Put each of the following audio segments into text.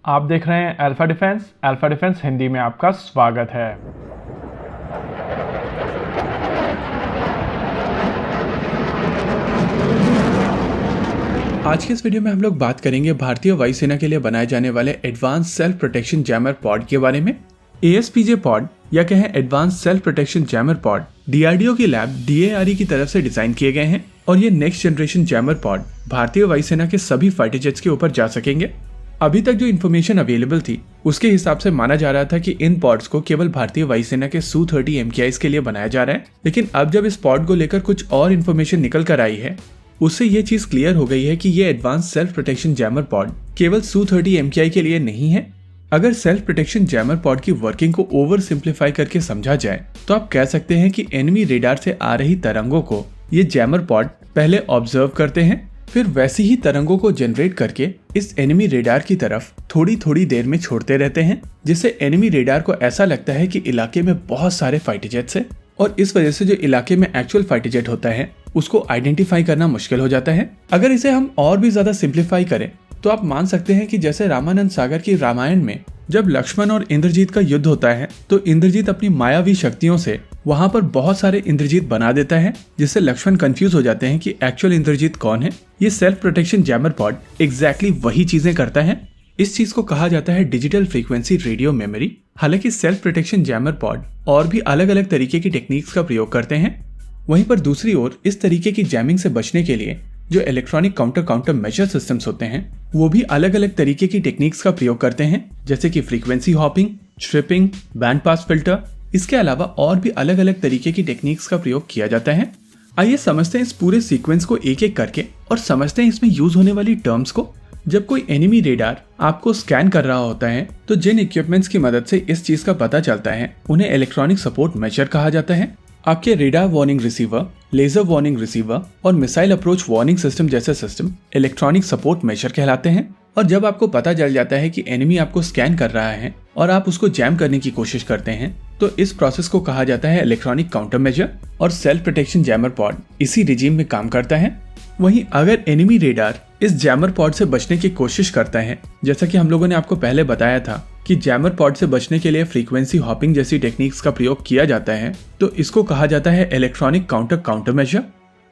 आप देख रहे हैं alpha defence. Alpha defence Hindi में आपका स्वागत है। आज के इस वीडियो में हम लोग बात करेंगे भारतीय वायुसेना के लिए बनाए जाने वाले advance self protection jammer pod के बारे में। ASPJ पॉड या कहें advance self protection jammer pod DRDO की लैब DARE की तरफ से डिजाइन किए गए हैं और ये नेक्स्ट जनरेशन जैमर पॉड भारतीय वायुसेना के सभी फाइटर जेट्स के ऊपर जा सकेंगे। अभी तक जो इन्फॉर्मेशन अवेलेबल थी उसके हिसाब से माना जा रहा था कि इन पॉड्स को केवल भारतीय वायुसेना के Su-30 MKIs के लिए बनाया जा रहा है, लेकिन अब जब इस पॉड को लेकर कुछ और इन्फॉर्मेशन निकल कर आई है उससे ये चीज क्लियर हो गई है कि ये advance self protection jammer pod केवल Su-30 MKI के लिए नहीं है। अगर सेल्फ प्रोटेक्शन जैमर पॉड की वर्किंग को ओवर सिंप्लीफाई करके समझा जाए तो आप कह सकते हैं कि एनिमी रेडार से आ रही तरंगों को ये जैमर पॉड पहले ऑब्जर्व करते हैं, फिर वैसी ही तरंगों को जनरेट करके इस एनिमी रेडार की तरफ थोड़ी थोड़ी देर में छोड़ते रहते हैं, जिससे एनिमी रेडार को ऐसा लगता है कि इलाके में बहुत सारे फाइटर जेट्स हैं और इस वजह से जो इलाके में एक्चुअल फाइटर जेट होता है उसको आइडेंटिफाई करना मुश्किल हो जाता है। अगर इसे हम और भी ज्यादा सिंप्लीफाई करें तो आप मान सकते हैं कि जैसे रामानंद सागर की रामायण में जब लक्ष्मण और इंद्रजीत का युद्ध होता है तो इंद्रजीत अपनी मायावी शक्तियों से वहां पर बहुत सारे इंद्रजीत बना देता है, जिससे लक्ष्मण कंफ्यूज हो जाते हैं कि एक्चुअल इंद्रजीत कौन है। ये self protection jammer pod exactly वही चीजें करता है। इस चीज को कहा जाता है डिजिटल फ्रीक्वेंसी रेडियो मेमोरी। हालांकि सेल्फ प्रोटेक्शन जैमर पॉड और भी अलग अलग तरीके की टेक्निक्स का प्रयोग करते हैं। वहीं पर दूसरी ओर इस तरीके की जैमिंग से बचने के लिए जो इलेक्ट्रॉनिक काउंटर मेजर सिस्टम्स होते हैं वो भी अलग अलग तरीके की टेक्निक्स का प्रयोग करते हैं, जैसे कि frequency hopping, stripping, band pass filter. इसके अलावा और भी अलग अलग तरीके की टेक्निक्स का प्रयोग किया जाता है। आइए समझते हैं इस पूरे सीक्वेंस को एक एक करके और समझते हैं इसमें यूज होने वाली टर्म्स को। जब कोई एनिमी रेडार आपको स्कैन कर रहा होता है तो जिन इक्विपमेंट्स की मदद से इस चीज का पता चलता है उन्हें इलेक्ट्रॉनिक सपोर्ट मेजर कहा जाता है। आपके radar warning receiver, laser warning receiver और मिसाइल अप्रोच वार्निंग सिस्टम जैसे सिस्टम इलेक्ट्रॉनिक सपोर्ट मेजर कहलाते हैं। और जब आपको पता चल जाता है कि एनिमी आपको स्कैन कर रहा है और आप उसको जैम करने की कोशिश करते हैं तो इस प्रोसेस को कहा जाता है इलेक्ट्रॉनिक काउंटर मेजर और सेल्फ प्रोटेक्शन जैमर पॉड इसी रिजीम में काम करता है। वहीं अगर एनिमी रेडार इस जैमर पॉड से बचने की कोशिश करता है, जैसा कि हम लोगों ने आपको पहले बताया था कि जैमर पॉड से बचने के लिए फ्रीक्वेंसी हॉपिंग जैसी टेक्निक्स का प्रयोग किया जाता है, तो इसको कहा जाता है इलेक्ट्रॉनिक काउंटर मेजर।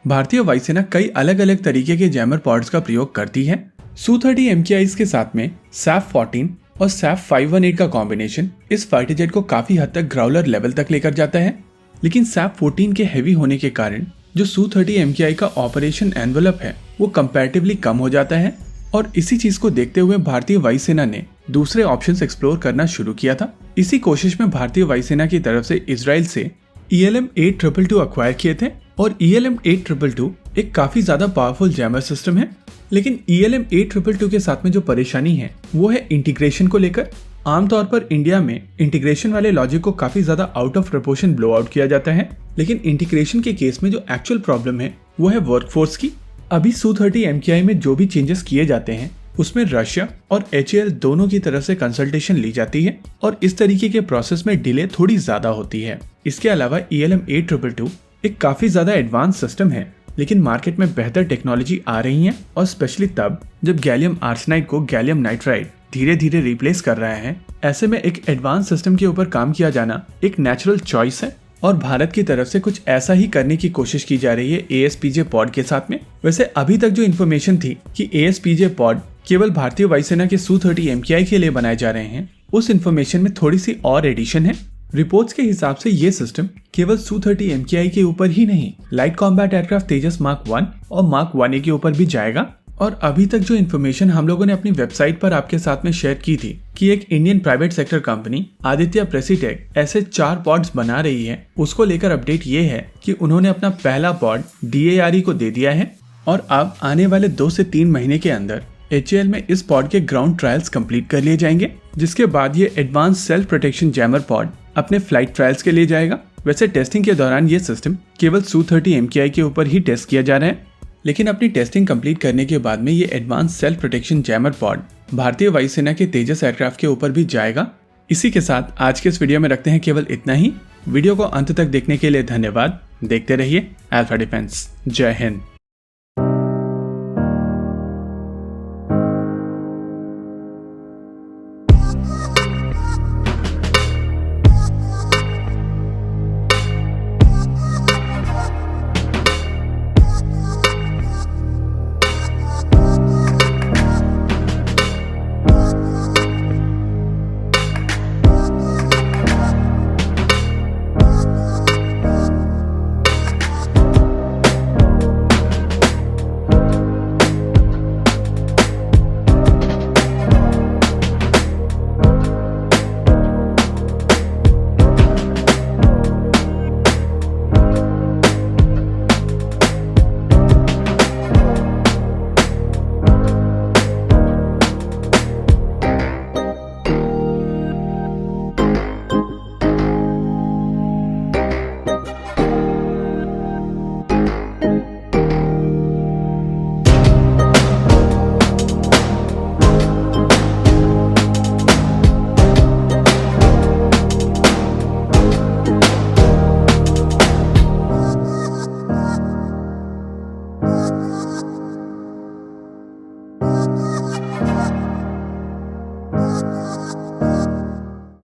भारतीय वायुसेना कई अलग अलग तरीके के जैमर पॉड्स का प्रयोग करती है। Su-30 MKIs के साथ में SAF-14 और SAF-518 का कॉम्बिनेशन इस फाइटर जेट को काफी हद तक ग्राउलर लेवल तक लेकर जाता है, लेकिन SAF-14 के हैवी होने के कारण जो Su-30 MKI का ऑपरेशन एनवेलप है वो कंपैरेटिवली कम हो जाता है। और इसी चीज को देखते हुए भारतीय वायुसेना ने दूसरे ऑप्शंस एक्सप्लोर करना शुरू किया था। इसी कोशिश में भारतीय वायुसेना की तरफ से इजराइल से ELM-8222 अक्वायर किए थे और ELM-8222 एक काफी ज्यादा पावरफुल जैमर सिस्टम है, लेकिन ELM-8222 के साथ में जो परेशानी है वो है इंटीग्रेशन को लेकर। आमतौर पर इंडिया में इंटीग्रेशन वाले लॉजिक को काफी ज्यादा out of proportion blow out किया जाता है, लेकिन इंटीग्रेशन के केस में जो एक्चुअल प्रॉब्लम है वो है वर्कफोर्स की। अभी Su-30 MKI में जो भी चेंजेस किए जाते हैं उसमें रशिया और HAL दोनों की तरफ से कंसल्टेशन ली जाती है और इस तरीके के प्रोसेस में डिले थोड़ी ज्यादा होती है। इसके अलावा ELM-8222 एक काफी ज्यादा एडवांस सिस्टम है, लेकिन मार्केट में बेहतर टेक्नोलॉजी आ रही है और स्पेशली तब जब गैलियम आर्सेनाइड को गैलियम नाइट्राइड धीरे धीरे रिप्लेस कर रहा है। ऐसे में एक एडवांस सिस्टम के ऊपर काम किया जाना एक नेचुरल चॉइस है और भारत की तरफ से कुछ ऐसा ही करने की कोशिश की जा रही है ASPJ पॉड के साथ में। वैसे अभी तक जो इन्फॉर्मेशन थी कि ASPJ पॉड केवल भारतीय वायुसेना के Su-30 MKI के लिए बनाए जा रहे हैं, उस इन्फॉर्मेशन में थोड़ी सी और एडिशन है। रिपोर्ट्स के हिसाब से ये सिस्टम केवल Su-30 MKI के ऊपर ही नहीं, लाइट कॉम्बैट एयरक्राफ्ट तेजस Mark 1 और Mark 1A के ऊपर भी जाएगा। और अभी तक जो इन्फॉर्मेशन हम लोगों ने अपनी वेबसाइट पर आपके साथ में शेयर की थी कि एक Indian private sector company Aditya Precitech ऐसे 4 पॉड्स बना रही है, उसको लेकर अपडेट ये है कि उन्होंने अपना पहला पॉड DARE को दे दिया है और अब आने वाले 2 से 3 महीने के अंदर HAL में इस पॉड के ग्राउंड ट्रायल्स कंप्लीट कर लिए जाएंगे, जिसके बाद ये advance self protection jammer pod अपने फ्लाइट ट्रायल्स के लिए जाएगा। वैसे टेस्टिंग के दौरान ये सिस्टम केवल Su-30 MKI के ऊपर ही टेस्ट किया जा रहा है, लेकिन अपनी टेस्टिंग कंप्लीट करने के बाद में ये advance self protection jammer pod भारतीय वायुसेना के तेजस एयरक्राफ्ट के ऊपर भी जाएगा। इसी के साथ आज के इस वीडियो में रखते हैं केवल इतना ही। वीडियो को अंत तक देखने के लिए धन्यवाद। देखते रहिए अल्फा डिफेंस। जय हिंद।